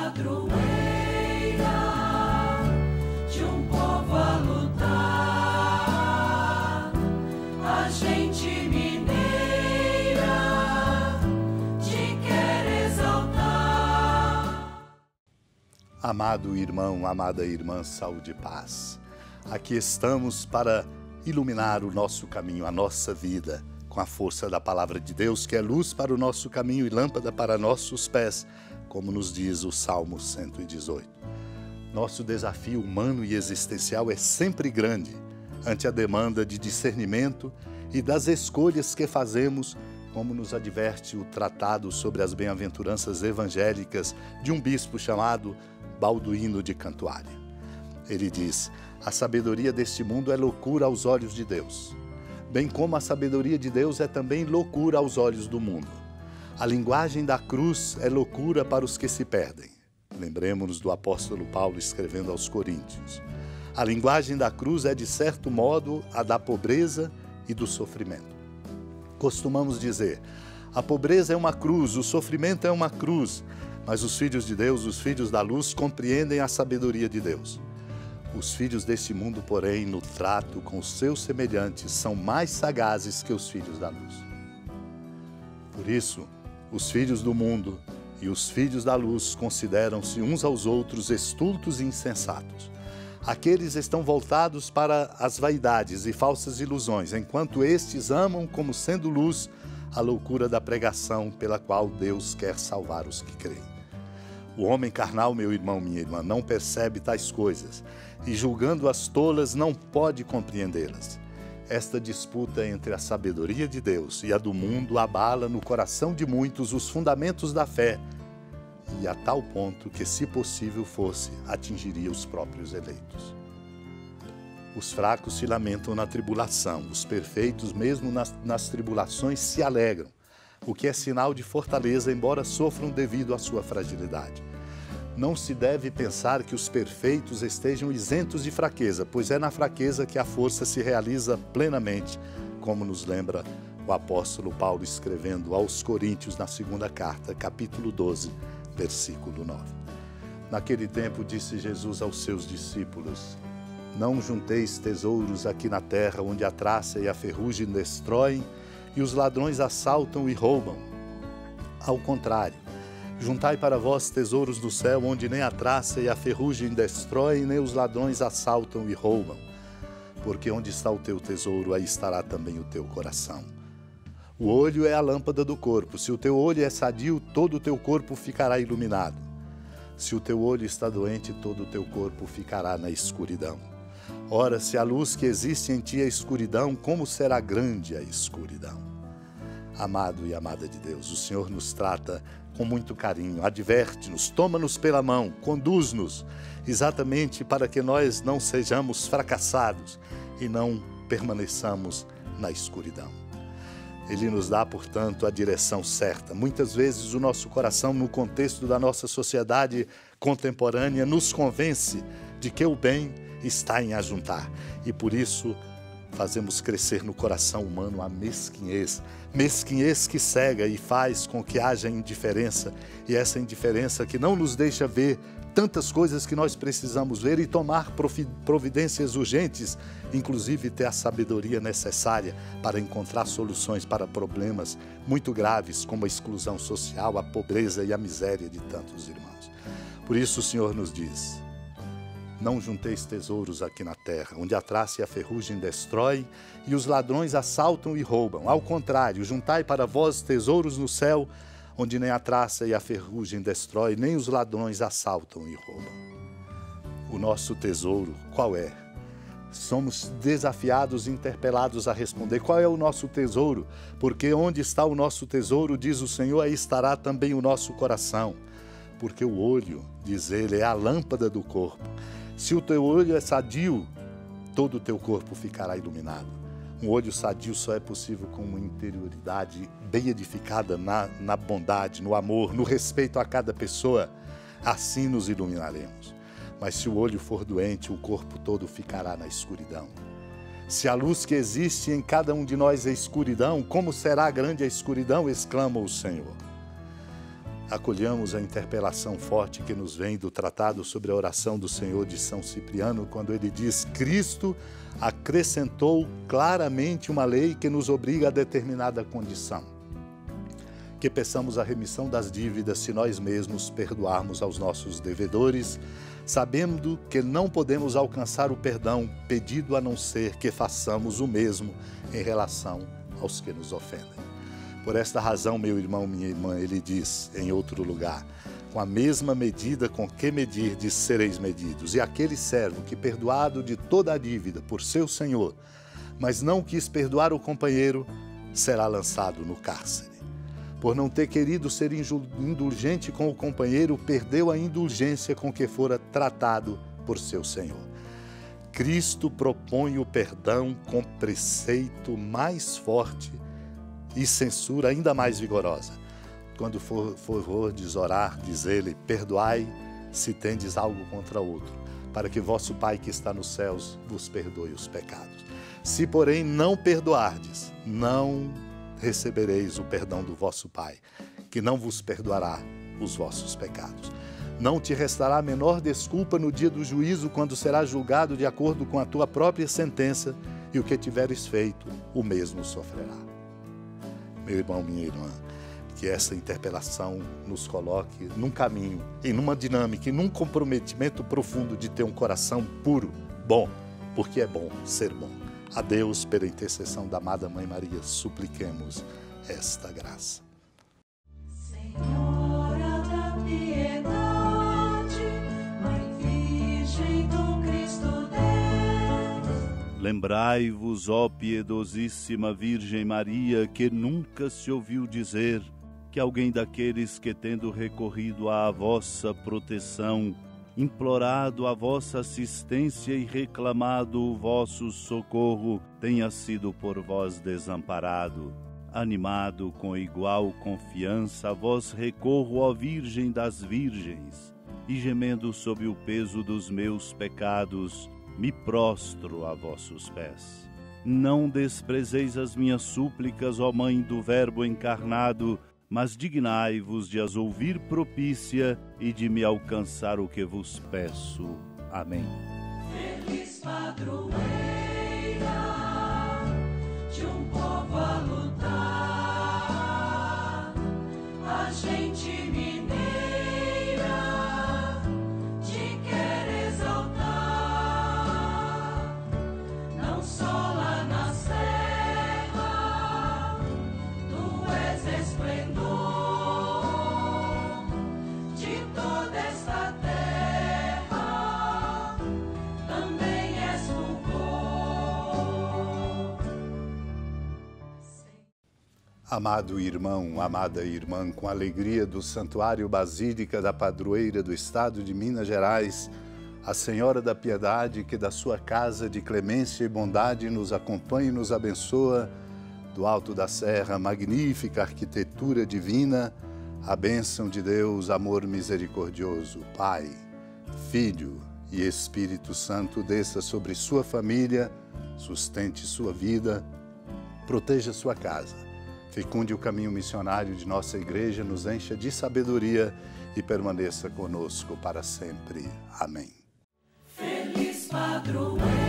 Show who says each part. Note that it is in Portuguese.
Speaker 1: padroeira de um povo a lutar, a gente mineira te quer exaltar.
Speaker 2: Amado irmão, amada irmã, saúde e paz. Aqui estamos para iluminar o nosso caminho, a nossa vida, com a força da palavra de Deus, que é luz para o nosso caminho e lâmpada para nossos pés, como nos diz o Salmo 118. Nosso desafio humano e existencial é sempre grande, ante a demanda de discernimento e das escolhas que fazemos, como nos adverte o Tratado sobre as Bem-aventuranças Evangélicas de um bispo chamado Balduíno de Cantuária. Ele diz: a sabedoria deste mundo é loucura aos olhos de Deus, bem como a sabedoria de Deus é também loucura aos olhos do mundo. A linguagem da cruz é loucura para os que se perdem. Lembremos-nos do apóstolo Paulo escrevendo aos Coríntios. A linguagem da cruz é, de certo modo, a da pobreza e do sofrimento. Costumamos dizer: a pobreza é uma cruz, o sofrimento é uma cruz, mas os filhos de Deus, os filhos da luz, compreendem a sabedoria de Deus. Os filhos deste mundo, porém, no trato com os seus semelhantes, são mais sagazes que os filhos da luz. Por isso, os filhos do mundo e os filhos da luz consideram-se uns aos outros estultos e insensatos. Aqueles estão voltados para as vaidades e falsas ilusões, enquanto estes amam como sendo luz a loucura da pregação pela qual Deus quer salvar os que creem. O homem carnal, meu irmão, minha irmã, não percebe tais coisas e, julgando-as tolas, não pode compreendê-las. Esta disputa entre a sabedoria de Deus e a do mundo abala no coração de muitos os fundamentos da fé e a tal ponto que, se possível fosse, atingiria os próprios eleitos. Os fracos se lamentam na tribulação, os perfeitos, mesmo nas tribulações, se alegram, o que é sinal de fortaleza, embora sofram devido à sua fragilidade. Não se deve pensar que os perfeitos estejam isentos de fraqueza, pois é na fraqueza que a força se realiza plenamente, como nos lembra o apóstolo Paulo escrevendo aos Coríntios na segunda carta, capítulo 12, versículo 9. Naquele tempo disse Jesus aos seus discípulos: não junteis tesouros aqui na terra, onde a traça e a ferrugem destroem e os ladrões assaltam e roubam. Ao contrário, juntai para vós tesouros do céu, onde nem a traça e a ferrugem destroem, nem os ladrões assaltam e roubam. Porque onde está o teu tesouro, aí estará também o teu coração. O olho é a lâmpada do corpo. Se o teu olho é sadio, todo o teu corpo ficará iluminado. Se o teu olho está doente, todo o teu corpo ficará na escuridão. Ora, se a luz que existe em ti é escuridão, como será grande a escuridão? Amado e amada de Deus, o Senhor nos trata com muito carinho, adverte-nos, toma-nos pela mão, conduz-nos, exatamente para que nós não sejamos fracassados e não permaneçamos na escuridão. Ele nos dá, portanto, a direção certa. Muitas vezes o nosso coração, no contexto da nossa sociedade contemporânea, nos convence de que o bem está em ajuntar. E por isso fazemos crescer no coração humano a mesquinhez. Mesquinhez que cega e faz com que haja indiferença. E essa indiferença que não nos deixa ver tantas coisas que nós precisamos ver e tomar providências urgentes, inclusive ter a sabedoria necessária para encontrar soluções para problemas muito graves, como a exclusão social, a pobreza e a miséria de tantos irmãos. Por isso o Senhor nos diz: não junteis tesouros aqui na terra, onde a traça e a ferrugem destroem e os ladrões assaltam e roubam. Ao contrário, juntai para vós tesouros no céu, onde nem a traça e a ferrugem destrói, nem os ladrões assaltam e roubam. O nosso tesouro, qual é? Somos desafiados e interpelados a responder: qual é o nosso tesouro? Porque onde está o nosso tesouro, diz o Senhor, aí estará também o nosso coração. Porque o olho, diz ele, é a lâmpada do corpo. Se o teu olho é sadio, todo o teu corpo ficará iluminado. Um olho sadio só é possível com uma interioridade bem edificada na bondade, no amor, no respeito a cada pessoa. Assim nos iluminaremos. Mas se o olho for doente, o corpo todo ficará na escuridão. Se a luz que existe em cada um de nós é escuridão, como será grande a escuridão? Exclama o Senhor. acolhamos a interpelação forte que nos vem do tratado sobre a oração do Senhor de São Cipriano, quando ele diz: Cristo acrescentou claramente uma lei que nos obriga a determinada condição, que peçamos a remissão das dívidas se nós mesmos perdoarmos aos nossos devedores, sabendo que não podemos alcançar o perdão pedido a não ser que façamos o mesmo em relação aos que nos ofendem. Por esta razão, meu irmão, minha irmã, ele diz em outro lugar: com a mesma medida com que medirdes, sereis medidos. E aquele servo que, perdoado de toda a dívida por seu senhor, mas não quis perdoar o companheiro, será lançado no cárcere. Por não ter querido ser indulgente com o companheiro, perdeu a indulgência com que fora tratado por seu senhor. Cristo propõe o perdão com preceito mais forte e censura ainda mais vigorosa. Quando fordes orar, diz ele: perdoai se tendes algo contra outro, para que vosso Pai que está nos céus vos perdoe os pecados. Se, porém, não perdoardes, não recebereis o perdão do vosso Pai, que não vos perdoará os vossos pecados. Não te restará a menor desculpa no dia do juízo, quando serás julgado de acordo com a tua própria sentença, e o que tiveres feito, o mesmo sofrerá. Meu irmão, minha irmã, que essa interpelação nos coloque num caminho, em uma dinâmica, em um comprometimento profundo de ter um coração puro, bom, porque é bom ser bom. A Deus, pela intercessão da amada Mãe Maria, supliquemos esta graça.
Speaker 1: Senhora da piedade, Mãe Virgem do Cristo Deus.
Speaker 3: Lembrai-vos, ó piedosíssima Virgem Maria, que nunca se ouviu dizer que alguém daqueles que, tendo recorrido à vossa proteção, implorado a vossa assistência e reclamado o vosso socorro, tenha sido por vós desamparado. Animado com igual confiança, a vós recorro, ó Virgem das Virgens, e gemendo sob o peso dos meus pecados, me prostro a vossos pés. Não desprezeis as minhas súplicas, ó Mãe do Verbo encarnado, mas dignai-vos de as ouvir propícia e de me alcançar o que vos peço. Amém.
Speaker 1: Feliz padroeira de um povo a lutar, a gente mineira te quer exaltar, não só lá na serra, tu és esplendor de toda esta terra, também és fulgor.
Speaker 2: Amado irmão, amada irmã, com a alegria do Santuário Basílica da Padroeira do Estado de Minas Gerais, a Senhora da Piedade, que da sua casa de clemência e bondade nos acompanha e nos abençoa, do alto da serra, magnífica arquitetura divina, a bênção de Deus, amor misericordioso, Pai, Filho e Espírito Santo, desça sobre sua família, sustente sua vida, proteja sua casa, fecunde o caminho missionário de nossa igreja, nos encha de sabedoria e permaneça conosco para sempre. Amém.
Speaker 1: Feliz padroeira